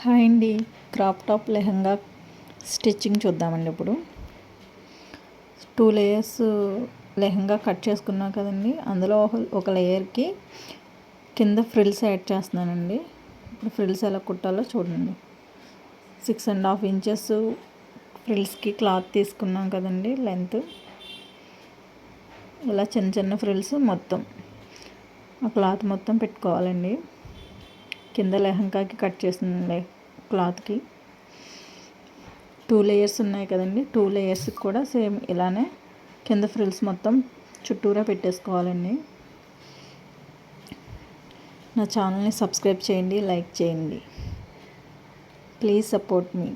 Hi అండి. Crop top lehenga stitching చూద్దామండి. ఇప్పుడు 2 లేయర్స్ లెహంగా కట్ చేసుకున్నాం కదండి. అందులో ఒక లేయర్కి కింద ఫ్రిల్స్ యాడ్ చేస్తున్నానండి. ఇప్పుడు ఫ్రిల్స్ ఎలా కుట్టాలో చూడండి. 6.5 ఇంచెస్ ఫ్రిల్స్కి క్లాత్ తీసుకున్నాం కదండి. లెంత్ ఇలా చిన్న చిన్న ఫ్రిల్స్ మొత్తం ఆ క్లాత్ మొత్తం పెట్టుకోవాలండి. కింద లెహంగాకి కట్ చేసిన క్లాత్కి 2 లేయర్స్ ఉన్నాయి కదండి. 2 లేయర్స్కి కూడా సేమ్ ఇలానే కింద ఫ్రిల్స్ మొత్తం చుట్టూరా పెట్టేసుకోవాలండి. నా ఛానల్ని సబ్స్క్రైబ్ చేయండి, లైక్ చేయండి. ప్లీజ్ సపోర్ట్ మీ.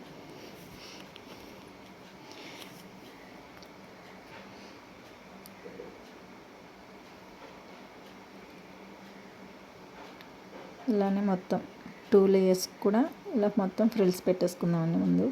ఇలానే మొత్తం 2 లేయర్స్ కూడా ఇలా మొత్తం ఫ్రిల్స్ పెట్టేసుకుందామండి. ముందు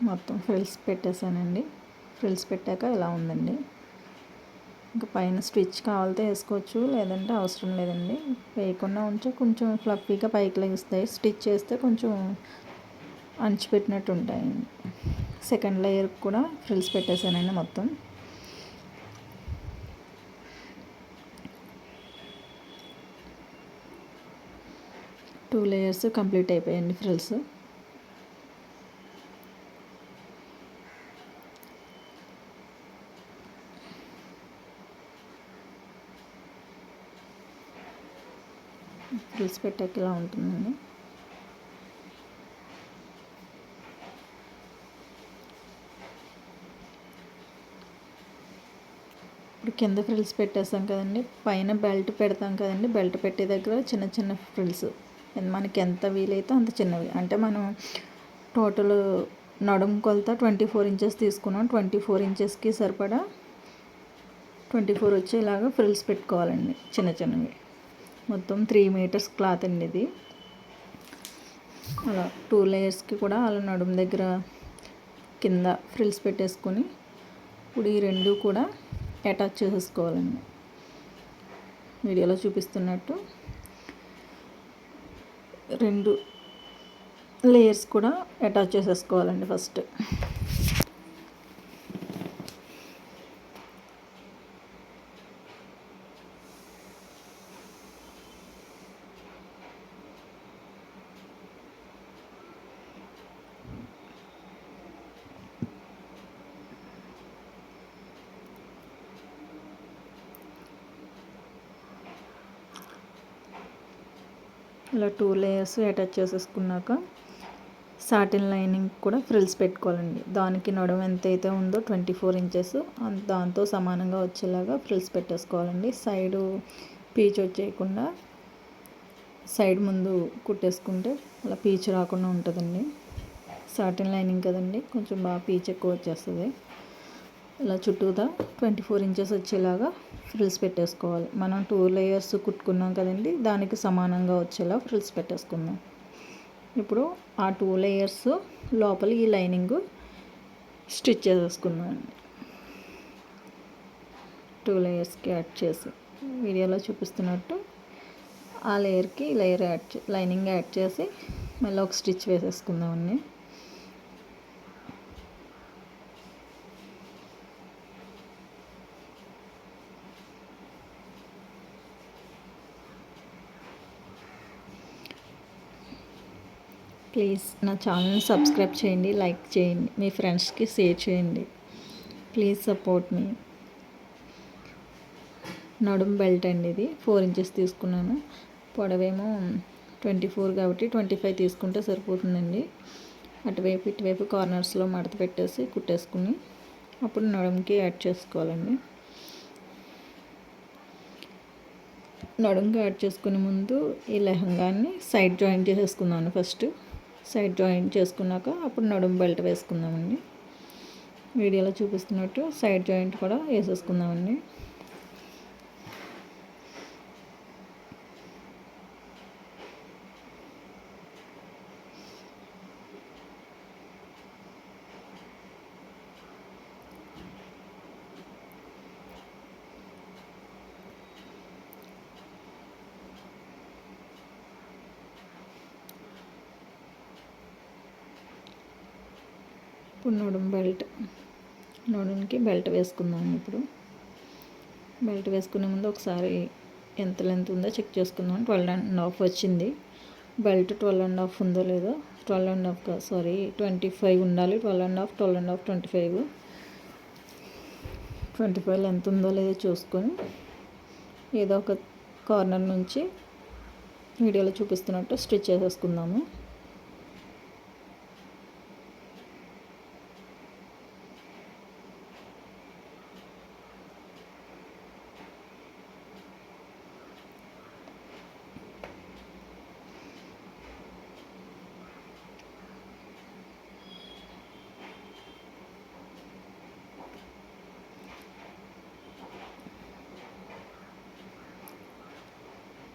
మొత్తం ఫ్రిల్స్ పెట్టేసానండి. ఫ్రిల్స్ పెట్టాక ఇలా ఉందండి. ఇంకా పైన స్టిచ్ కావాలితే వేసుకోవచ్చు, లేదంటే అవసరం లేదండి. వేయకుండా ఉంటే కొంచెం ఫ్లఫీగా పైకి లెగిస్తాయి. స్టిచ్ చేస్తే కొంచెం అంచిపెట్టినట్టు ఉంటాయండి. సెకండ్ లేయర్ కూడా ఫ్రిల్స్ పెట్టేసానండి. మొత్తం టూ లేయర్స్ కంప్లీట్ అయిపోయాయండి ఫ్రిల్స్. ఫ్రిల్స్ పెట్టాక ఇలా ఉంటుందండి. ఇప్పుడు కింద ఫ్రిల్స్ పెట్టేస్తాం కదండి. పైన బెల్ట్ పెడతాం కదండి. బెల్ట్ పెట్టే దగ్గర చిన్న చిన్న ఫ్రిల్స్ మనకి ఎంత వీలైతే అంత చిన్నవి. అంటే మనం టోటల్ నడుము కొలత 24 ఇంచెస్ తీసుకున్నాం. 24 ఇంచెస్కి సరిపడా 24 వచ్చేలాగా ఫ్రిల్స్ పెట్టుకోవాలండి, చిన్న చిన్నవి. మొత్తం 3 మీటర్స్ క్లాత్ అండి ఇది. అలా 2 లేయర్స్కి కూడా అలా నడుము దగ్గర కింద ఫ్రిల్స్ పెట్టేసుకొని ఇప్పుడు ఈ రెండు కూడా అటాచ్ చేసేసుకోవాలండి. వీడియోలో చూపిస్తున్నట్టు 2 లేయర్స్ కూడా అటాచ్ చేసేసుకోవాలండి. ఫస్ట్ ఇలా 2 లేయర్స్ అటాచ్ చేసేసుకున్నాక సాటిన్ లైనింగ్ కూడా ఫ్రిల్స్ పెట్టుకోవాలండి. దానికి నడుము ఎంత అయితే ఉందో 24 ఇంచెస్ దాంతో సమానంగా వచ్చేలాగా ఫ్రిల్స్ పెట్టేసుకోవాలండి. సైడు పీచ్ వచ్చేయకుండా సైడ్ ముందు కుట్టేసుకుంటే అలా పీచ్ రాకుండా ఉంటుందండి. సాటిన్ లైనింగ్ కదండి, కొంచెం బాగా పీచ్ ఎక్కువ వచ్చేస్తుంది. ఇలా చుట్టూదా 24 ఇంచెస్ వచ్చేలాగా ఫ్రిల్స్ పెట్టేసుకోవాలి. మనం 2 లేయర్స్ కుట్టుకున్నాం కదండి, దానికి సమానంగా వచ్చేలా ఫ్రిల్స్ పెట్టేసుకుందాం. ఇప్పుడు ఆ 2 లేయర్స్ లోపల ఈ లైనింగ్ స్టిచ్ చేసేసుకుందాం. 2 లేయర్స్కి యాడ్ చేసి వీడియోలో చూపిస్తున్నట్టు ఆ లేయర్కి లేయర్ లైనింగ్ యాడ్ చేసి మళ్ళీ ఒక స్టిచ్ వేసేసుకుందామండి. ప్లీజ్ నా ఛానల్ని సబ్స్క్రైబ్ చేయండి, లైక్ చేయండి, మీ ఫ్రెండ్స్కి షేర్ చేయండి. ప్లీజ్ సపోర్ట్ మీ. నడుము బెల్ట్ అండి ఇది. 4 ఇంచెస్ తీసుకున్నాను. పొడవేమో 24 కాబట్టి 25 తీసుకుంటే సరిపోతుందండి. అటువైపు ఇటువైపు కార్నర్స్లో మడత పెట్టేసి కుట్టేసుకుని అప్పుడు నడుముకి యాడ్ చేసుకోవాలండి. నడుముకి యాడ్ చేసుకునే ముందు ఈ లెహంగాన్ని సైడ్ జాయిన్ చేసేసుకున్నాను. ఫస్ట్ సైడ్ జాయిన్ చేసుకున్నాక అప్పుడు నడుము బెల్ట్ వేసుకుందామండి. వీడియోలో చూపిస్తున్నట్టు సైడ్ జాయింట్ కూడా వేసేసుకుందామండి. ఇప్పుడు నడుముకి బెల్ట్ వేసుకుందాం. ఇప్పుడు బెల్ట్ వేసుకునే ముందు ఒకసారి ఎంత లెంత్ ఉందో చెక్ చేసుకుందాం. 12.5 వచ్చింది. బెల్ట్ 12.5 ఉందో లేదో, 12.5 సారీ 25 ఉండాలి. 12.5 25 లెంత్ ఉందో లేదో చూసుకొని ఏదో ఒక కార్నర్ నుంచి వీడియోలో చూపిస్తున్నట్టు స్టిచ్ చేసేసుకుందాము.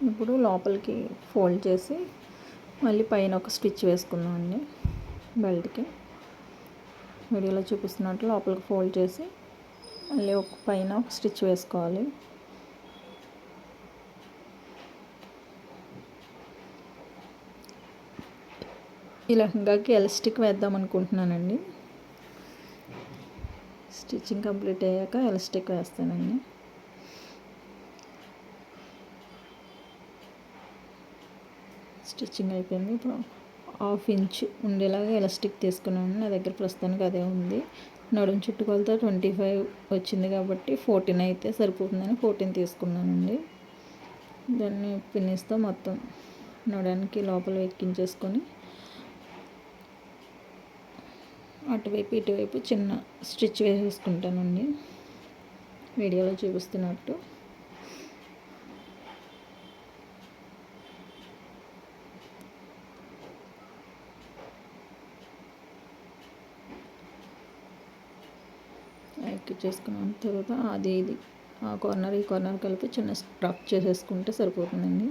ఇప్పుడు లోపలికి ఫోల్డ్ చేసి మళ్ళీ పైన ఒక స్టిచ్ వేసుకుందామండి. బెల్ట్కి వీడియోలో చూపిస్తున్నట్టు లోపలికి ఫోల్డ్ చేసి మళ్ళీ పైన ఒక స్టిచ్ వేసుకోవాలి. ఈ లెహంగాకి ఎలాస్టిక్ వేద్దాం అనుకుంటున్నానండి. స్టిచ్చింగ్ కంప్లీట్ అయ్యాక ఎలాస్టిక్ వేస్తానండి. స్టిచ్చింగ్ అయిపోయింది. ఇప్పుడు 1/2 ఇంచ్ ఉండేలాగా ఎలాస్టిక్ తీసుకున్నాను. నా దగ్గర ప్రస్తుతానికి అదే ఉంది. నడుము చుట్టుకొలత 25 వచ్చింది కాబట్టి 14 అయితే సరిపోతుందని 14 తీసుకున్నానండి. దాన్ని పిన్నిస్తో మొత్తం నడానికి లోపల ఎక్కించేసుకొని అటువైపు ఇటువైపు చిన్న స్టిచ్ వేసేసుకుంటానండి వీడియోలో చూపిస్తున్నట్టు. చేసుకున్న తర్వాత అది ఇది ఆ కార్నర్ ఈ కార్నర్ కలిపి చిన్న స్ట్రఫ్ చేసేసుకుంటే సరిపోతుందండి.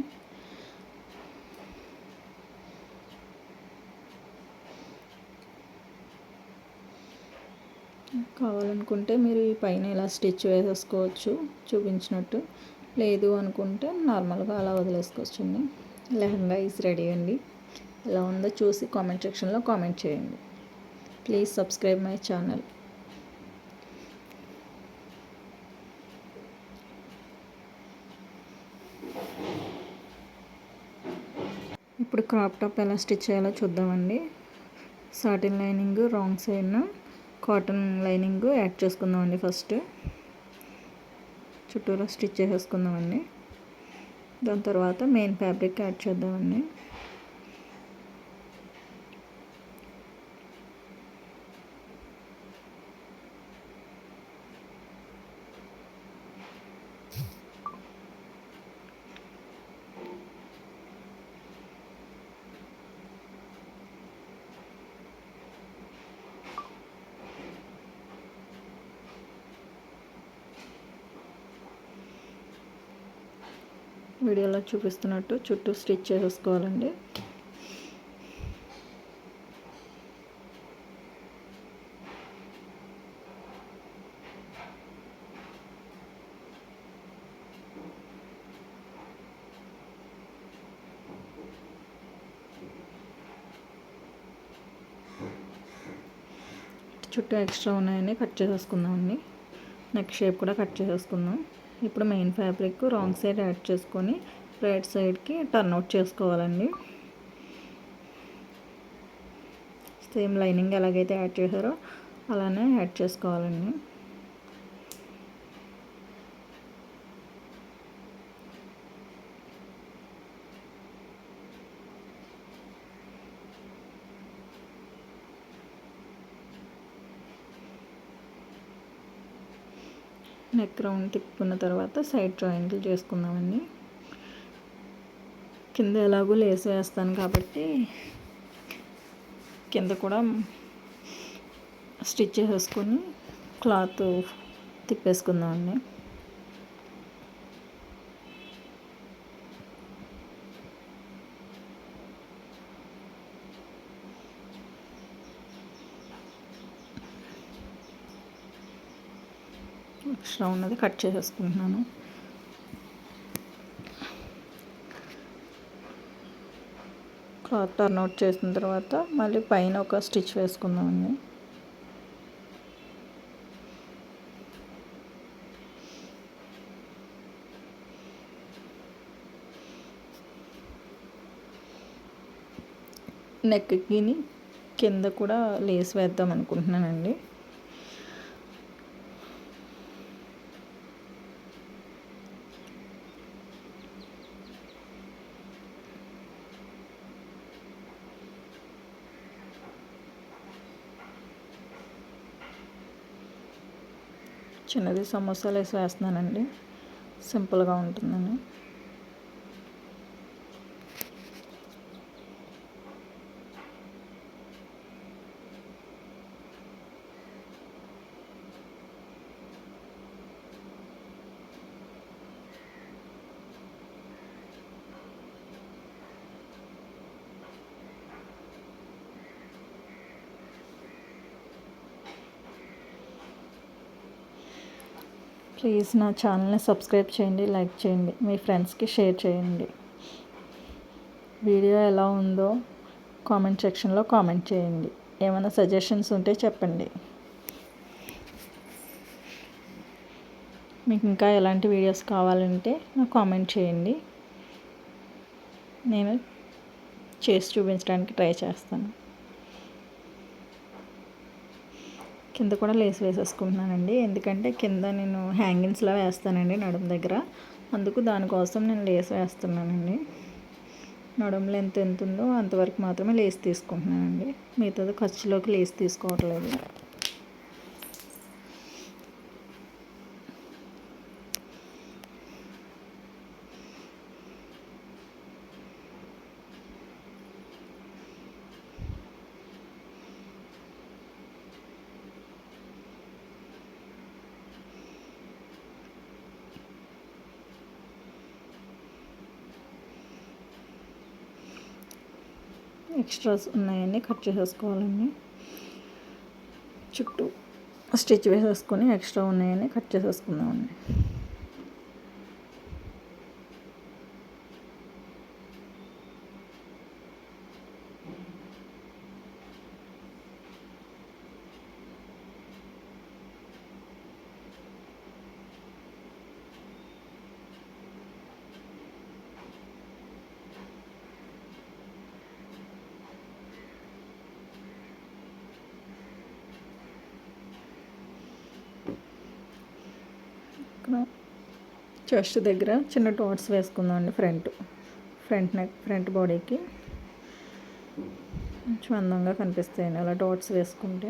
కావాలనుకుంటే మీరు ఈ పైన ఇలా స్టిచ్ వేసేసుకోవచ్చు చూపించినట్టు. లేదు అనుకుంటే నార్మల్గా అలా వదిలేసుకోవచ్చు అండి. లెహంగా ఈజ్ రెడీ అండి. ఎలా ఉందో చూసి కామెంట్ సెక్షన్లో కామెంట్ చేయండి. Please subscribe my channel. ఇప్పుడు క్రాప్ టాప్ ఎలా స్టిచ్ చేయాలో చూద్దామండి. సాటిన్ లైనింగ్ రాంగ్ సైడ్న కాటన్ లైనింగ్ యాడ్ చేసుకుందామండి. ఫస్ట్ చుట్టూరా స్టిచ్ చేసేసుకుందామండి. దాని తర్వాత మెయిన్ ఫ్యాబ్రిక్ యాడ్ చేద్దామండి. వీడియోలో చూపిస్తున్నట్టు చుట్టూ స్టిచ్ చేసేసుకోవాలండి. చుట్టూ ఎక్స్ట్రా ఉన్నాయని కట్ చేసేసుకుందామండి. నెక్ షేప్ కూడా కట్ చేసేసుకుందాం. ఇప్పుడు main fabric wrong side add చేసుకొని రైట్ సైడ్కి టర్న్ అవుట్ చేసుకోవాలండి. సేమ్ లైనింగ్ ఎలాగైతే యాడ్ చేశారో అలానే యాడ్ చేసుకోవాలండి. నెక్ రౌండ్ తిప్పుకున్న తర్వాత సైడ్ ట్రయాంగిల్ చేసుకుందామండి. కింద ఎలాగో లేస్ వేస్తాను కాబట్టి కింద కూడా స్టిచ్ చేసేసుకొని క్లాత్ తిప్పేసుకుందామండి. ఎక్స్ట్రా ఉన్నది కట్ చేసేసుకుంటున్నాను. క్లాత్ టర్న్ అవుట్ చేసిన తర్వాత మళ్ళీ పైన ఒక స్టిచ్ వేసుకుందామండి. నెక్కి కింద కూడా లేస్ వేద్దాం అనుకుంటున్నానండి. చిన్నది సమోసాలు వేసి వేస్తున్నానండి, సింపుల్గా ఉంటుందని. ప్లీజ్ నా ఛానల్ని సబ్స్క్రైబ్ చేయండి, లైక్ చేయండి, మీ ఫ్రెండ్స్కి షేర్ చేయండి. వీడియో ఎలా ఉందో కామెంట్ సెక్షన్లో కామెంట్ చేయండి. ఏమైనా సజెషన్స్ ఉంటే చెప్పండి. మీకు ఇంకా ఎలాంటి వీడియోస్ కావాలంటే నాకు కామెంట్ చేయండి, నేను చేసి చూపించడానికి ట్రై చేస్తాను. కింద కూడా లేస్ వేసేసుకుంటున్నానండి, ఎందుకంటే కింద నేను హ్యాంగింగ్స్లా వేస్తానండి నడుము దగ్గర, అందుకు దానికోసం నేను లేస్ వేస్తున్నానండి. నడుము లెంత్ ఎంత ఉందో అంతవరకు మాత్రమే లేస్ తీసుకుంటున్నానండి, మిగతాది ఖర్చులోకి లేస్ తీసుకోవట్లేదు. ఎక్స్ట్రాస్ ఉన్నాయన్నీ కట్ చేసేసుకోవాలండి. చుట్టూ స్టిచ్ వేసేసుకొని ఎక్స్ట్రా ఉన్నాయన్నీ కట్ చేసేసుకుందామండి. చెస్ట్ దగ్గర చిన్న డాట్స్ వేసుకుందాం అండి. ఫ్రంట్ నెక్, ఫ్రంట్ బాడీకి కొంచెం అందంగా కనిపిస్తాయండి అలా డాట్స్ వేసుకుంటే.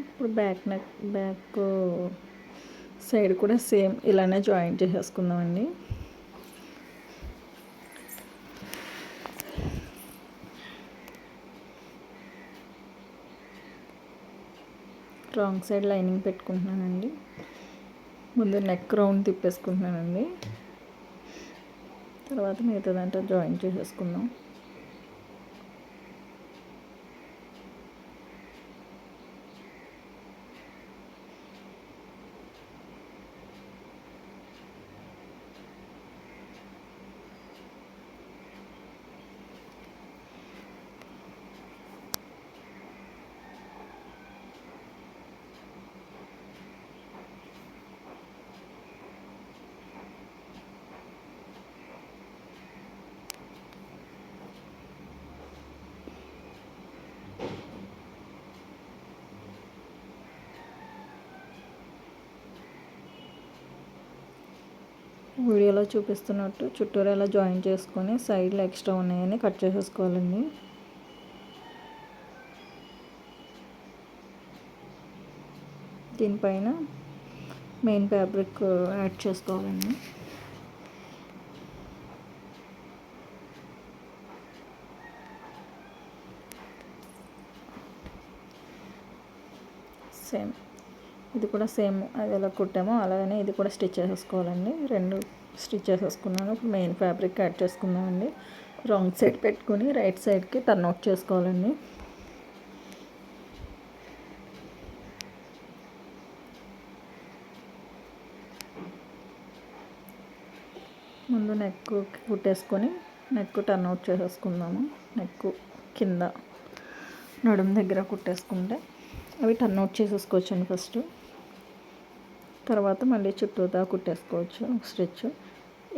ఇప్పుడు బ్యాక్ సైడ్ కూడా సేమ్ ఇలానే జాయింట్ చేసేసుకుందామండి. రాంగ్ సైడ్ లైనింగ్ పెట్టుకుంటున్నానండి. ముందు నెక్ రౌండ్ తిప్పేసుకుంటున్నానండి, తర్వాత మిగతాదంతా జాయింట్ చేసేసుకుందాం. వీడియోలో చూపిస్తున్నట్టు చుట్టూరు ఎలా జాయిన్ చేసుకొని సైడ్లో ఎక్స్ట్రా ఉన్నాయని కట్ చేసేసుకోవాలండి. దీనిపైన మెయిన్ ఫ్యాబ్రిక్ యాడ్ చేసుకోవాలండి. సేమ్ ఇది కూడా సేమ్ అది ఎలా కుట్టామో అలాగనే ఇది కూడా స్టిచ్ చేసేసుకోవాలండి. 2 స్టిచ్ చేసేసుకున్నాను. ఇప్పుడు మెయిన్ ఫ్యాబ్రిక్ యాడ్ చేసుకుందామండి. రాంగ్ సైడ్ పెట్టుకొని రైట్ సైడ్కి టర్న్ అవుట్ చేసుకోవాలండి. ముందు నెక్ కుట్టేసుకొని నెక్ టర్న్ అవుట్ చేసేసుకుందాము. నెక్ కింద నడుము దగ్గర కుట్టేసుకుంటే అవి టర్న్ అవుట్ చేసేసుకోవచ్చండి ఫస్ట్. తర్వాత మళ్ళీ చుట్టూతా కుట్టేసుకోవచ్చు స్టిచ్.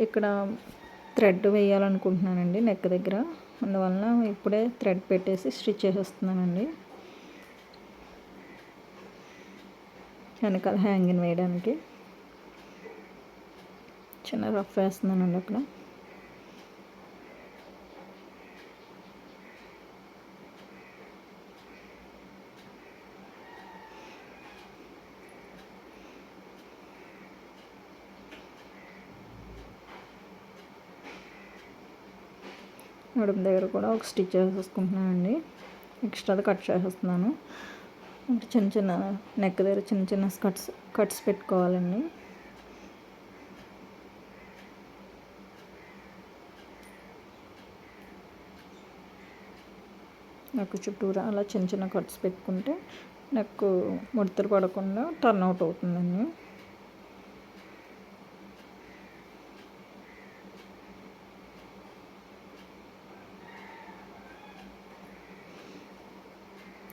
ఇక్కడ థ్రెడ్ వేయాలనుకుంటున్నానండి నెక్ దగ్గర, అందువలన ఇప్పుడే థ్రెడ్ పెట్టేసి స్టిచ్ చేసేస్తున్నానండి వెనకాల హ్యాంగింగ్ వేయడానికి. చిన్న రఫ్ వేస్తున్నానండి అక్కడ. నడుము దగ్గర కూడా ఒక స్టిచ్ చేసేసుకుంటున్నానండి. ఎక్స్ట్రాది కట్ చేసేస్తున్నాను. ఇప్పుడు చిన్న చిన్న నెక్ దగ్గర చిన్న చిన్న కట్స్ పెట్టుకోవాలండి. నెక్ చుట్టూరా అలా చిన్న చిన్న కట్స్ పెట్టుకుంటే నెక్ ముడతలు పడకుండా టర్న్ అవుట్ అవుతుందండి.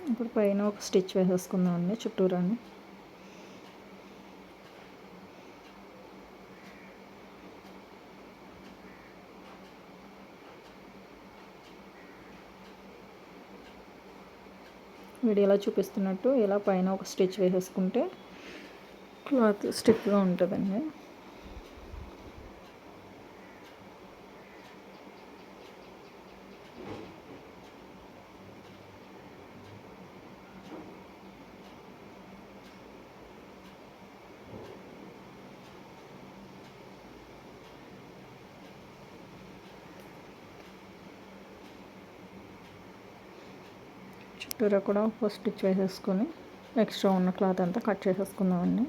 ఇప్పుడు పైన ఒక స్టిచ్ వేసేసుకుందామండి చుట్టూరాని. వీడియోలో చూపిస్తున్నట్టు ఇలా పైన ఒక స్టిచ్ వేసేసుకుంటే క్లాత్ స్టిఫ్గా ఉంటుందండి. చుట్టూరా కూడా ఒక స్టిచ్ వేసేసుకొని ఎక్స్ట్రా ఉన్న క్లాత్ అంతా కట్ చేసేసుకుందామండి.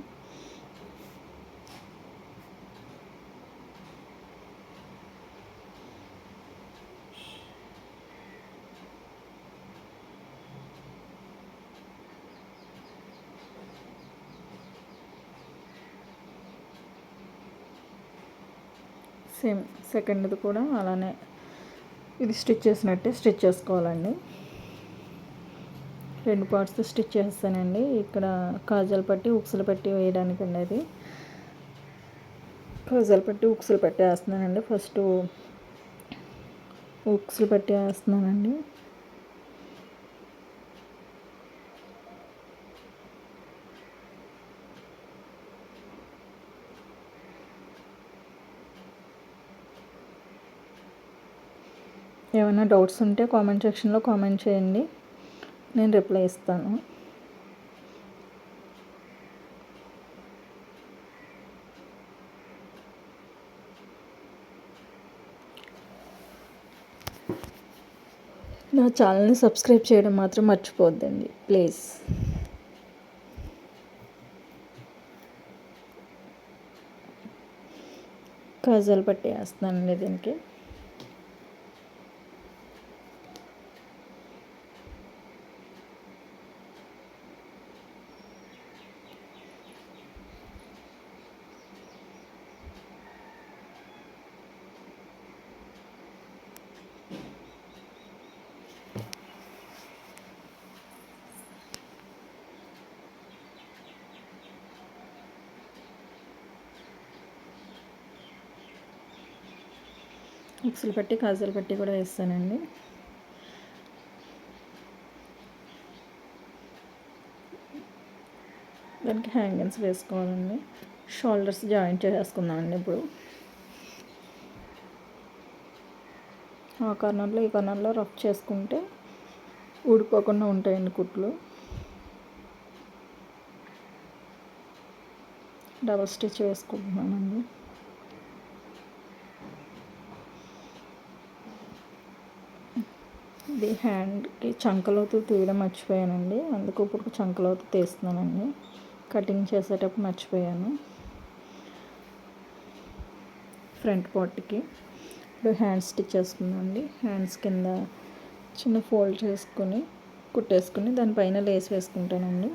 సేమ్ సెకండ్ది కూడా అలానే ఇది స్టిచ్ చేసినట్టే స్టిచ్ చేసుకోవాలండి. 2 పార్ట్స్ స్టిచ్ చేస్తానండి. ఇక్కడ కాజల్ పట్టి ఉక్సులు పట్టి వేయడానికండి. అది కాజల్ పట్టి ఉక్సులు పట్టి వేస్తున్నానండి. ఫస్ట్ ఉక్సులు పట్టి వేస్తున్నానండి. ఏమైనా డౌట్స్ ఉంటే కామెంట్ సెక్షన్లో కామెంట్ చేయండి, నేను రిప్లై ఇస్తాను. నా ఛానల్ని సబ్స్క్రైబ్ చేయడం మాత్రం మర్చిపోవద్దండి ప్లీజ్. కాజల్ పట్టి వేస్తున్నానండి దీనికి. ఉక్సులు పట్టి కాజల్ పట్టి కూడా వేస్తానండి. దానికి హ్యాంగింగ్స్ వేసుకోవాలండి. షోల్డర్స్ జాయింట్ చేసేసుకుందామండి. ఇప్పుడు ఆ కార్నర్లో ఈ కార్నర్లో రఫ్ చేసుకుంటే ఊడిపోకుండా ఉంటాయండి కుట్లు. డబల్ స్టిచ్ వేసుకుంటున్నానండి. ఇది హ్యాండ్కి చంకలోతు తీయడం మర్చిపోయానండి, అందుకు ఇప్పుడు చంకలోతు తీస్తున్నానండి. కటింగ్ చేసేటప్పుడు మర్చిపోయాను ఫ్రంట్ పార్ట్కి. ఇప్పుడు హ్యాండ్స్ స్టిచ్ చేసుకుందామండి. హ్యాండ్స్ కింద చిన్న ఫోల్డ్ చేసుకొని కుట్టేసుకుని దానిపైన లేస్ వేసుకుంటానండి.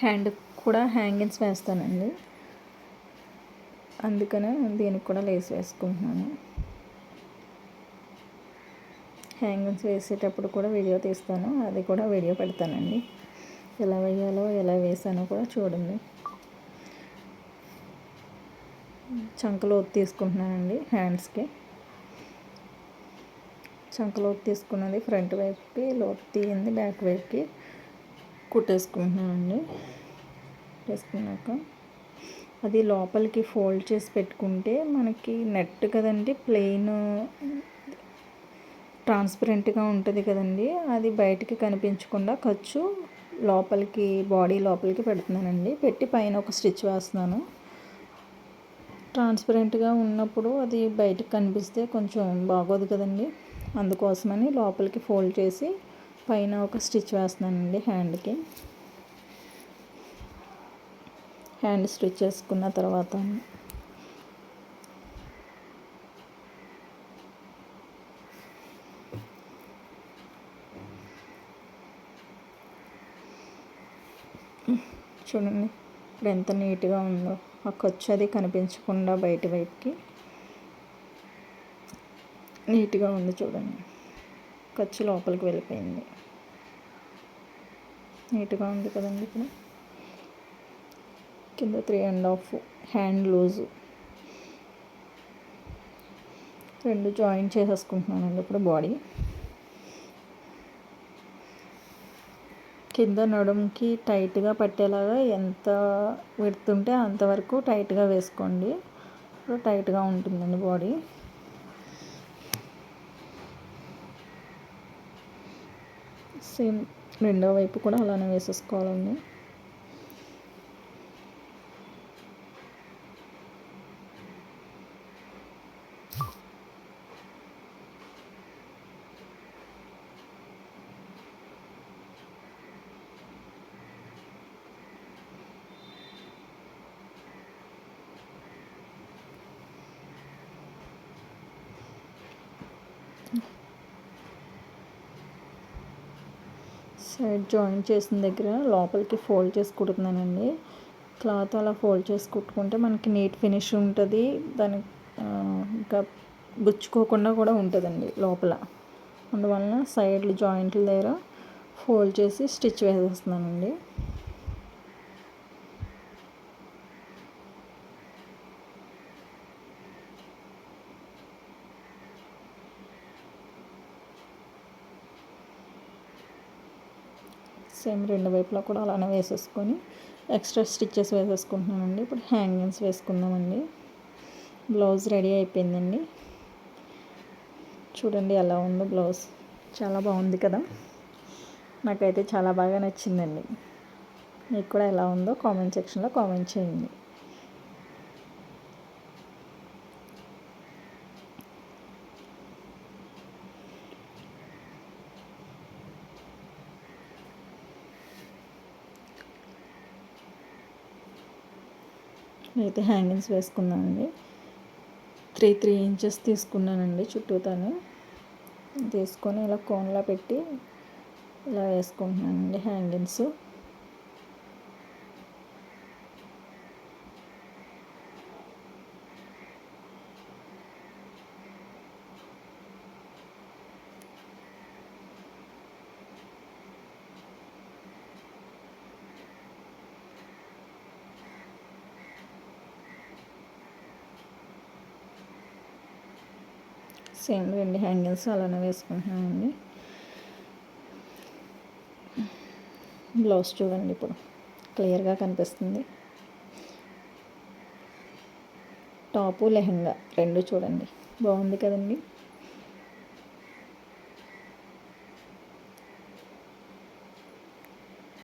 హ్యాండ్ కూడా హ్యాంగింగ్స్ వేస్తానండి, అందుకనే దీనికి కూడా లేస్ వేసుకుంటున్నాను. హ్యాంగింగ్స్ వేసేటప్పుడు కూడా వీడియో తీస్తాను, అది కూడా వీడియో పెడతానండి. ఎలా వేయాలో ఎలా వేసానో కూడా చూడండి. చంకలోతు తీసుకుంటున్నానండి హ్యాండ్స్కి. చంకలోతు తీసుకున్నది ఫ్రంట్ వైపుకి, లోతు తీయింది బ్యాక్ వైపుకి కుట్టేసుకుంటున్నానండి. వేసుకున్నాక అది లోపలికి ఫోల్డ్ చేసి పెట్టుకుంటే మనకి నెట్ కదండి, ప్లెయిన్ ట్రాన్స్పరెంట్గా ఉంటుంది కదండి, అది బయటికి కనిపించకుండా ఖర్చు లోపలికి బాడీ లోపలికి పెడుతున్నానండి. పెట్టి పైన ఒక స్టిచ్ వేస్తున్నాను. ట్రాన్స్పరెంట్గా ఉన్నప్పుడు అది బయటకు కనిపిస్తే కొంచెం బాగోదు కదండి, అందుకోసమని లోపలికి ఫోల్డ్ చేసి పైన ఒక స్టిచ్ వేస్తున్నానండి. హ్యాండ్ స్టిచ్ చేసుకున్న తర్వాత చూడండి ఇప్పుడు ఎంత నీట్గా ఉందో. ఆ ఖర్చు అది కనిపించకుండా బయట వైపుకి నీట్గా ఉంది చూడండి. ఖర్చు లోపలికి వెళ్ళిపోయింది, నీట్గా ఉంది కదండి. ఇప్పుడు కింద 3.5 హ్యాండ్ లూజు 2 జాయింట్ చేసేసుకుంటున్నానండి. ఇప్పుడు బాడీ కింద నడుముకి టైట్గా పట్టేలాగా ఎంత విడుతుంటే అంతవరకు టైట్గా వేసుకోండి. ఇప్పుడు టైట్గా ఉంటుందండి బాడీ. సేమ్ రెండో వైపు కూడా అలానే వేసేసుకోవాలండి. సైడ్ జాయింట్ చేసిన దగ్గర లోపలికి ఫోల్డ్ చేసి కుడుతున్నానండి. క్లాత్ అలా ఫోల్డ్ చేసి కుట్టుకుంటే మనకి నీట్ ఫినిష్ ఉంటుంది. దానికి ఇంకా గుచ్చుకోకుండా కూడా ఉంటుందండి లోపల. అందువలన సైడ్లు జాయింట్ల దగ్గర ఫోల్డ్ చేసి స్టిచ్ వేసేస్తున్నానండి. సేమ్ రెండు వైపులా కూడా అలానే వేసేసుకొని ఎక్స్ట్రా స్టిచ్చెస్ వేసేసుకుంటున్నానండి. ఇప్పుడు హ్యాంగింగ్స్ వేసుకుందామండి. బ్లౌజ్ రెడీ అయిపోయిందండి. చూడండి ఎలా ఉందో బ్లౌజ్, చాలా బాగుంది కదా. నాకైతే చాలా బాగా నచ్చిందండి. మీకు కూడా ఎలా ఉందో కామెంట్ సెక్షన్లో కామెంట్ చేయండి. అయితే హ్యాంగింగ్స్ వేసుకున్నానండి. 3 ఇంచెస్ తీసుకున్నానండి చుట్టూతాను. తీసుకొని ఇలా కోన్లా పెట్టి ఇలా వేసుకుంటున్నానండి హ్యాంగింగ్స్. సేమ్ 2 హ్యాంగిల్స్ అలానే వేసుకుంటున్నానండి. బ్లౌజ్ చూడండి ఇప్పుడు క్లియర్గా కనిపిస్తుంది. టాపు లెహంగా 2 చూడండి బాగుంది కదండి.